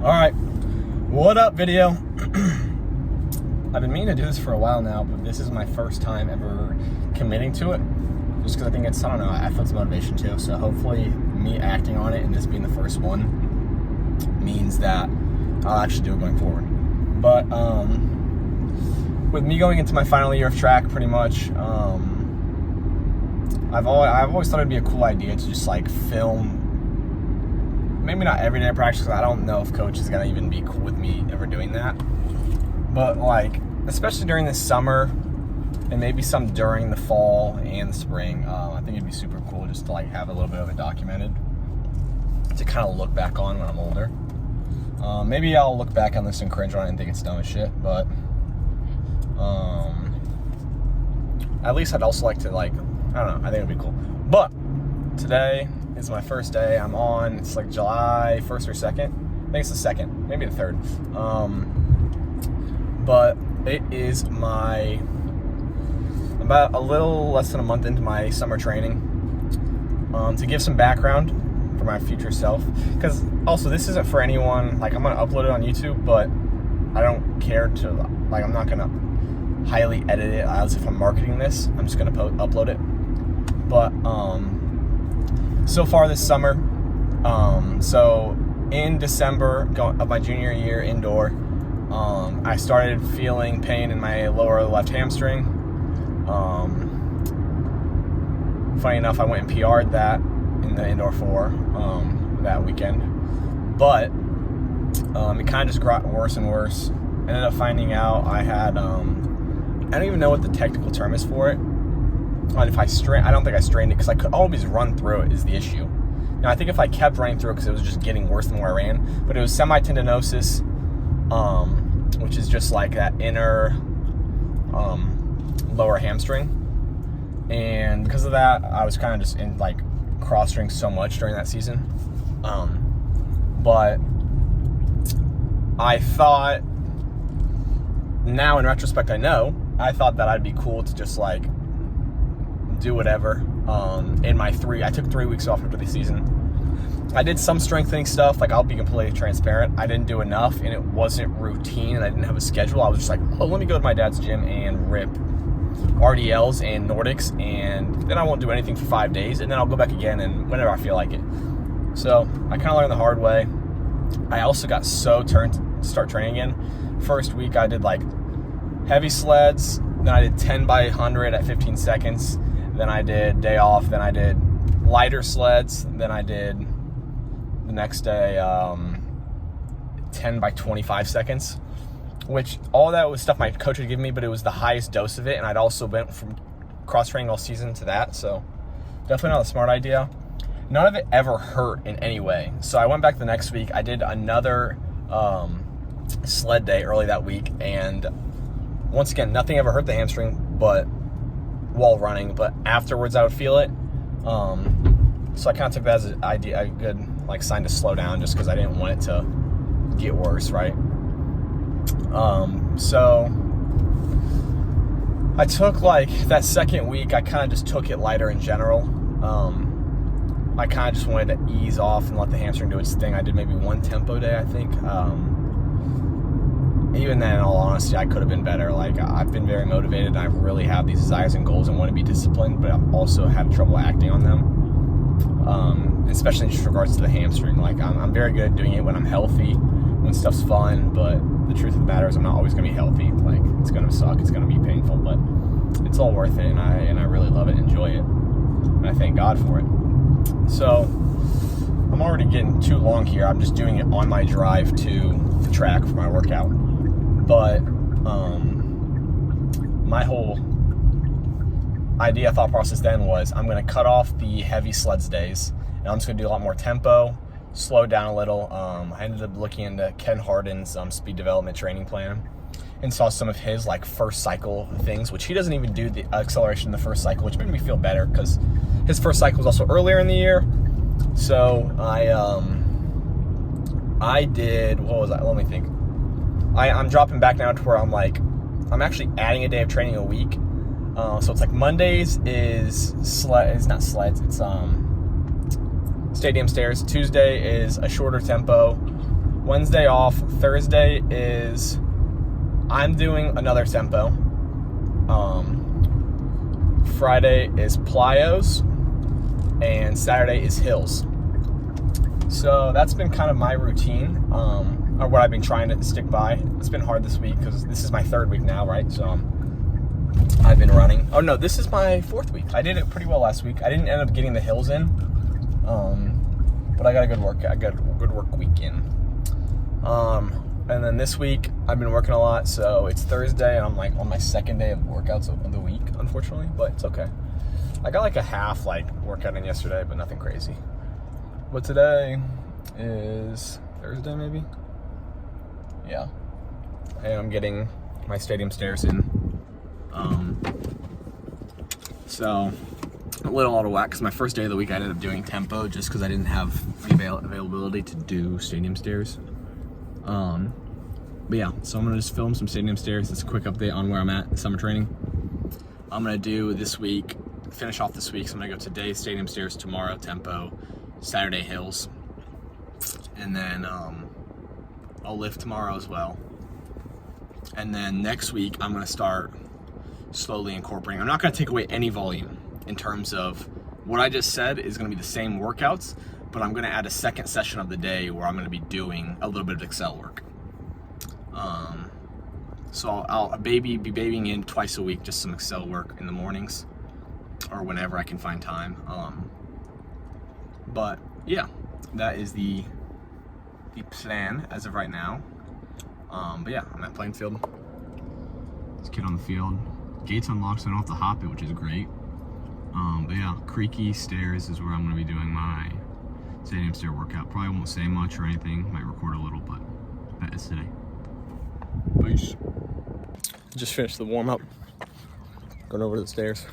Alright, what up, video? I've been meaning to do this for a while now, but this is my first time ever committing to it. Just because I think I don't know, I feel it's motivation too. So hopefully me acting on it and this being the first one means that I'll actually do it going forward. But with me going into my final year of track, pretty much, I've always thought it'd be a cool idea to just like film. Maybe not every day of practice, because I don't know if coach is gonna even be cool with me ever doing that. But like, especially during the summer, and maybe some during the fall and the spring, I think it'd be super cool just to like have a little bit of it documented to kind of look back on when I'm older. Maybe I'll look back on this and cringe on it and think it's dumb as shit, but at least I'd also like to like, I don't know, I think it'd be cool. But today is my first day. I'm on, it's like July 1st or 2nd. I think it's the 2nd, maybe the 3rd. But it is about a little less than a month into my summer training. To give some background for my future self, because also this isn't for anyone, like I'm gonna upload it on YouTube, but I don't care to, like I'm not gonna highly edit it as if I'm marketing this. I'm just gonna upload it. But so far this summer, so in December of my junior year indoor, I started feeling pain in my lower left hamstring. Funny enough, I went and PR'd that in the indoor 4 that weekend, but it kind of just got worse and worse. Ended up finding out I had, I don't even know what the technical term is for it. If I don't think I strained it, because I could always run through it is the issue. Now I think if I kept running through it, because it was just getting worse the more I ran, but it was semitendinosis, which is just like that inner lower hamstring. And because of that, I was kind of just in like cross-training so much during that season. But I thought, now in retrospect I thought that I'd be cool to just like do whatever. I took 3 weeks off after the season. I did some strengthening stuff, like I'll be completely transparent. I didn't do enough and it wasn't routine and I didn't have a schedule. I was just like, oh, let me go to my dad's gym and rip RDLs and Nordics, and then I won't do anything for 5 days, and then I'll go back again and whenever I feel like it. So I kind of learned the hard way. I also got so turned to start training again. First week I did like heavy sleds, then I did 10 by 100 at 15 seconds, then I did day off, then I did lighter sleds, then I did the next day 10 by 25 seconds, which all that was stuff my coach had given me, but it was the highest dose of it, and I'd also went from cross-training all season to that, so definitely not a smart idea. None of it ever hurt in any way, so I went back the next week. I did another sled day early that week, and once again, nothing ever hurt the hamstring but while running, but afterwards I would feel it. So I kind of took that as a good like sign to slow down, just because I didn't want it to get worse, right? So I took like that second week, I kind of just took it lighter in general. I kind of just wanted to ease off and let the hamstring do its thing. I did maybe 1 tempo day, I think. Even then, in all honesty, I could have been better. Like, I've been very motivated, and I really have these desires and goals and want to be disciplined, but I've also had trouble acting on them, especially in just regards to the hamstring. Like, I'm very good at doing it when I'm healthy, when stuff's fun, but the truth of the matter is I'm not always going to be healthy. Like, it's going to suck, it's going to be painful, but it's all worth it, and I really love it and enjoy it, and I thank God for it. So, I'm already getting too long here. I'm just doing it on my drive to the track for my workout. But my whole thought process then was I'm going to cut off the heavy sleds days, and I'm just going to do a lot more tempo, slow down a little. I ended up looking into Ken Hardin's speed development training plan and saw some of his like first cycle things, which he doesn't even do the acceleration in the first cycle, which made me feel better because his first cycle was also earlier in the year. So I did, what was that? Let me think. I'm dropping back now to where I'm actually adding a day of training a week. So it's like Mondays is not sleds, it's stadium stairs. Tuesday is a shorter tempo. Wednesday off. Thursday is I'm doing another tempo. Friday is plyos, and Saturday is hills. So that's been kind of my routine, or what I've been trying to stick by. It's been hard this week because this is my 3rd week now, right? So I've been running. Oh no, this is my 4th week. I did it pretty well last week. I didn't end up getting the hills in, but I got a good work week in. And then this week I've been working a lot, so it's Thursday and I'm like on my 2nd day of workouts of the week, unfortunately, but it's okay. I got like a half workout in yesterday, but nothing crazy. But today is Thursday, maybe? Yeah. And I'm getting my stadium stairs in. So a little out of whack because my first day of the week I ended up doing tempo just because I didn't have the availability to do stadium stairs. But yeah, so I'm gonna just film some stadium stairs. It's a quick update on where I'm at in summer training. I'm gonna do this week, finish off this week. So I'm gonna go today stadium stairs, tomorrow tempo, Saturday hills, and then I'll lift tomorrow as well. And then next week I'm gonna start slowly incorporating. I'm not gonna take away any volume in terms of what I just said is gonna be the same workouts, but I'm gonna add a second session of the day where I'm gonna be doing a little bit of Excel work. So I'll be babying in twice a week, just some Excel work in the mornings or whenever I can find time. But yeah, that is the plan as of right now. But yeah, I'm at playing field. This kid on the field. Gate's unlocked, so I don't have to hop it, which is great. But yeah, creaky stairs is where I'm gonna be doing my stadium stair workout. Probably won't say much or anything. Might record a little, but that is today. Peace. Just finished the warm up. Going over the stairs.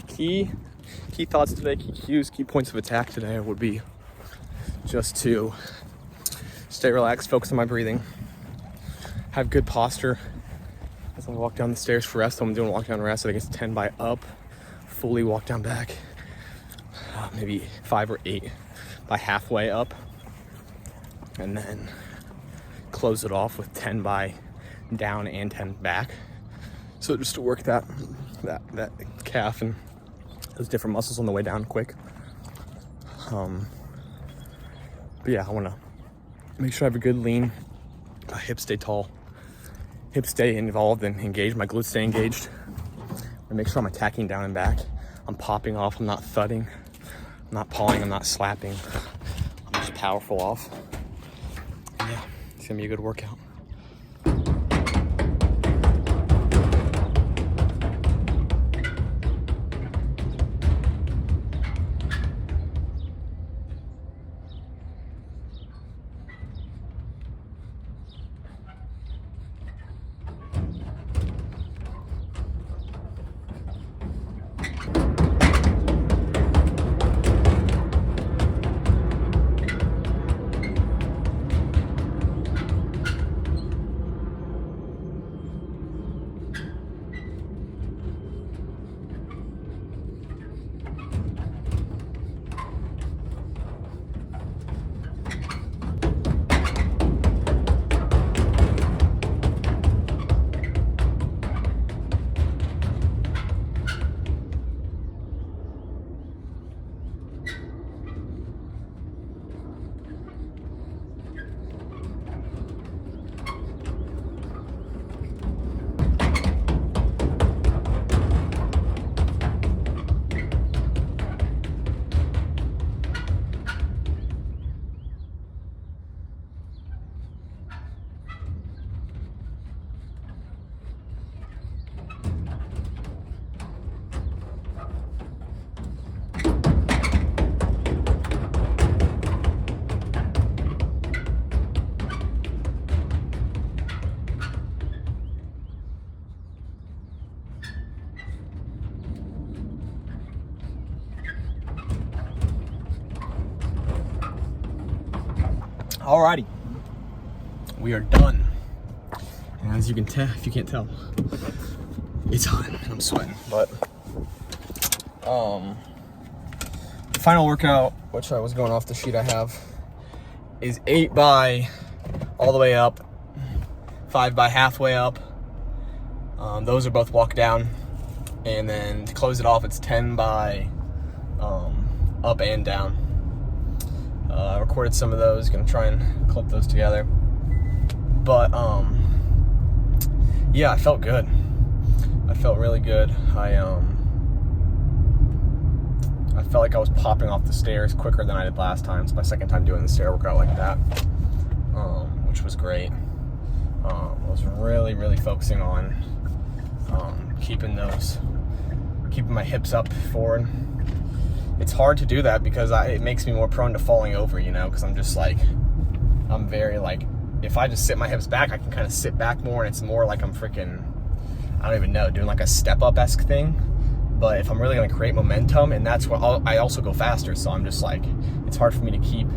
Key thoughts today, key cues, key points of attack today would be just to stay relaxed, focus on my breathing, have good posture as I walk down the stairs for rest. So I'm doing walk down rest. I think it's 10 by up, fully walk down back, maybe 5 or 8 by halfway up, and then close it off with 10 by down and 10 back. So just to work that calf and those different muscles on the way down quick. But yeah, I want to make sure I have a good lean, my hips stay tall, hips stay involved and engaged, my glutes stay engaged. I make sure I'm attacking down and back. I'm popping off, I'm not thudding, I'm not pawing, I'm not slapping. I'm just powerful off. And yeah, it's gonna be a good workout. Alrighty, we are done. And as you can tell, if you can't tell, it's hot and I'm sweating. But the final workout, which I was going off the sheet I have, is 8 by all the way up, 5 by halfway up. Those are both walk down. And then to close it off, it's 10 by up and down. I recorded some of those, gonna try and clip those together. But yeah, I felt good. I felt really good. I felt like I was popping off the stairs quicker than I did last time. It's my second time doing the stair workout like that, which was great. I was really focusing on keeping my hips up forward. It's hard to do that because it makes me more prone to falling over, you know, because I'm just like, I'm very like, if I just sit my hips back, I can kind of sit back more, and it's more like I'm freaking, I don't even know, doing like a step-up-esque thing. But if I'm really going to create momentum, and that's what I also go faster, so I'm just like, it's hard for me to keep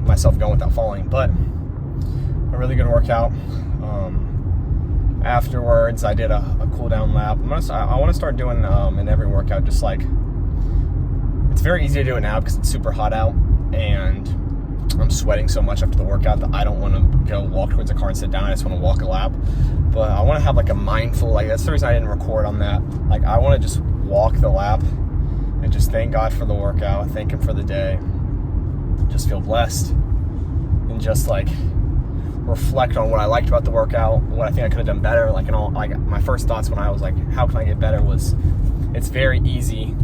myself going without falling. But a really good workout. Afterwards, I did a cool down lap. I want to start doing in every workout, just like, it's very easy to do it now because it's super hot out, and I'm sweating so much after the workout that I don't want to go walk towards the car and sit down. I just want to walk a lap. But I want to have like a mindful, like that's the reason I didn't record on that. Like I want to just walk the lap and just thank God for the workout, thank Him for the day, just feel blessed, and just like reflect on what I liked about the workout, what I think I could have done better. Like, and all, like my first thoughts when I was like, how can I get better, was it's very easy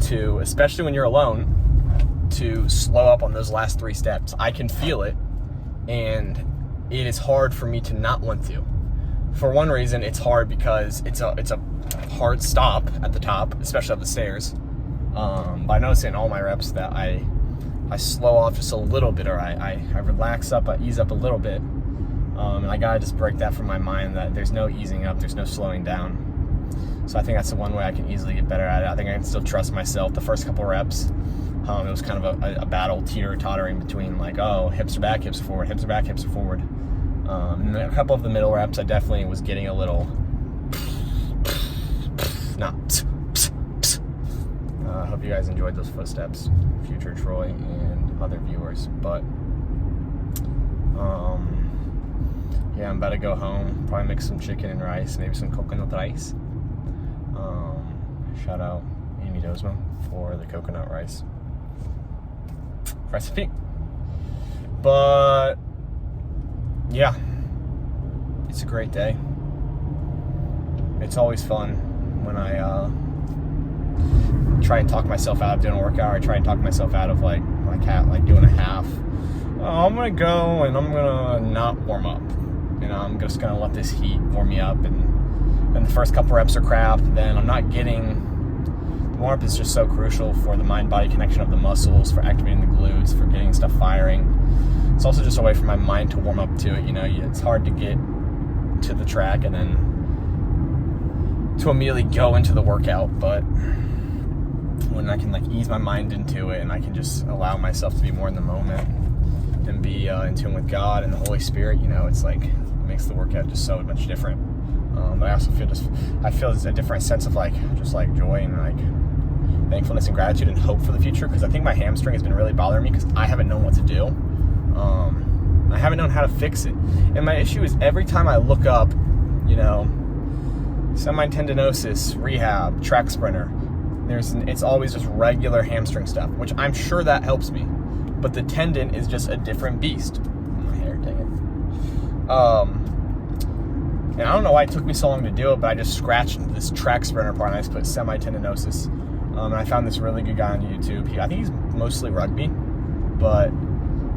to, especially when you're alone, to slow up on those last 3 steps. I can feel it, and it is hard for me to not want to. For one reason, it's hard because it's a hard stop at the top, especially up the stairs. But I notice in all my reps that I slow off just a little bit, or I relax up, I ease up a little bit. And I gotta just break that from my mind that there's no easing up, there's no slowing down. So I think that's the one way I can easily get better at it. I think I can still trust myself. The first couple reps, it was kind of a battle, teeter-tottering between like, oh, hips are back, hips are forward, hips are back, hips are forward. And then a couple of the middle reps, I definitely was getting a little, I hope you guys enjoyed those footsteps, future Troy and other viewers. But yeah, I'm about to go home, probably make some chicken and rice, maybe some coconut rice. Shout out Amy Dozma for the coconut rice recipe. But yeah, it's a great day. It's always fun when I try and talk myself out of doing a workout, or I try and talk myself out of like doing a half. I'm gonna go and I'm gonna not warm up. You know, I'm just gonna let this heat warm me up, and the first couple reps are crap. Then I'm not getting. Warm-up is just so crucial for the mind-body connection of the muscles, for activating the glutes, for getting stuff firing. It's also just a way for my mind to warm up to it. You know, it's hard to get to the track and then to immediately go into the workout, but when I can like ease my mind into it and I can just allow myself to be more in the moment and be in tune with God and the Holy Spirit, you know, it's like, it makes the workout just so much different. But I also feel there's a different sense of like, just like joy and like thankfulness and gratitude and hope for the future, because I think my hamstring has been really bothering me because I haven't known what to do. I haven't known how to fix it. And my issue is every time I look up, you know, semi-tendinosis, rehab, track sprinter, it's always just regular hamstring stuff, which I'm sure that helps me. But the tendon is just a different beast. My hair, dang it. And I don't know why it took me so long to do it, but I just scratched this track sprinter part and I just put semi-tendinosis. And I found this really good guy on YouTube. I think he's mostly rugby, but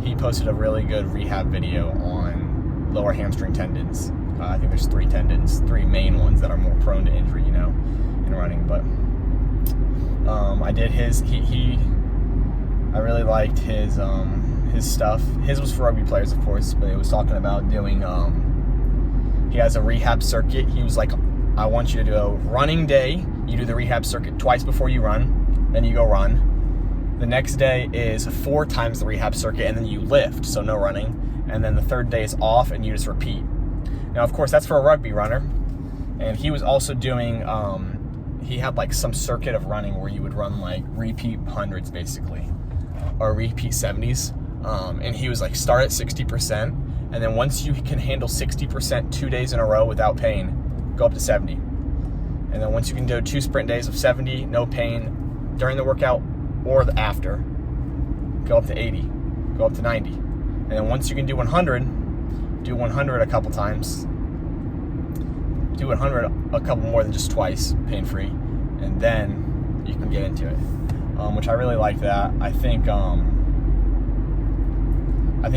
he posted a really good rehab video on lower hamstring tendons. I think there's 3 tendons, 3 main ones that are more prone to injury, you know, in running. But I did his. I really liked his stuff. His was for rugby players, of course, but it was talking about doing. He has a rehab circuit. He was like, I want you to do a running day. You do the rehab circuit twice before you run, then you go run. The next day is 4 times the rehab circuit, and then you lift, so no running. And then the third day is off, and you just repeat. Now, of course, that's for a rugby runner. And he was also doing, he had like some circuit of running where you would run like repeat hundreds, basically, or repeat 70s. And he was like, start at 60%, and then once you can handle 60% 2 days in a row without pain, go up to 70. And then once you can do 2 sprint days of 70, no pain during the workout or after, go up to 80, go up to 90. And then once you can do 100, do 100 a couple times. Do 100 a couple more than just twice, pain-free, and then you can get into it, which I really like that. I think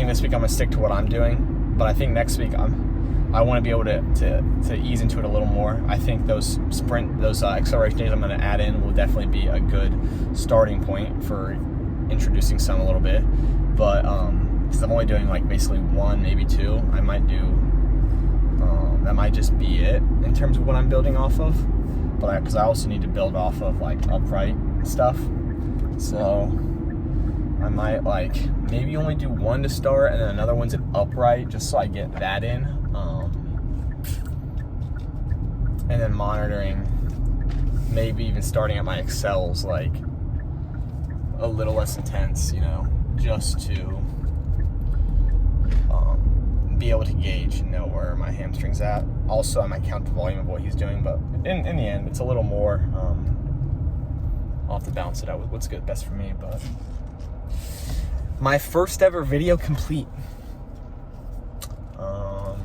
this week I'm gonna stick to what I'm doing, but I think next week I want to be able to ease into it a little more. I think those acceleration days I'm gonna add in will definitely be a good starting point for introducing some a little bit, but because I'm only doing like basically 1, maybe 2, I might do. That might just be it in terms of what I'm building off of, but because I also need to build off of like upright stuff, so I might like maybe only do 1 to start, and then another one's an upright, just so I get that in, and then monitoring, maybe even starting at my accels like a little less intense, just to be able to gauge and know where my hamstring's at. Also, I might count the volume of what he's doing, but in the end, it's a little more. I'll have to balance it out with what's best for me. But my first ever video complete.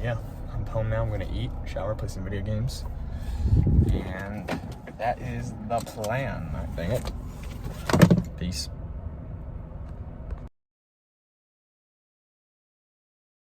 Yeah, I'm home now. I'm gonna eat, shower, play some video games, and that is the plan. Dang it. Peace.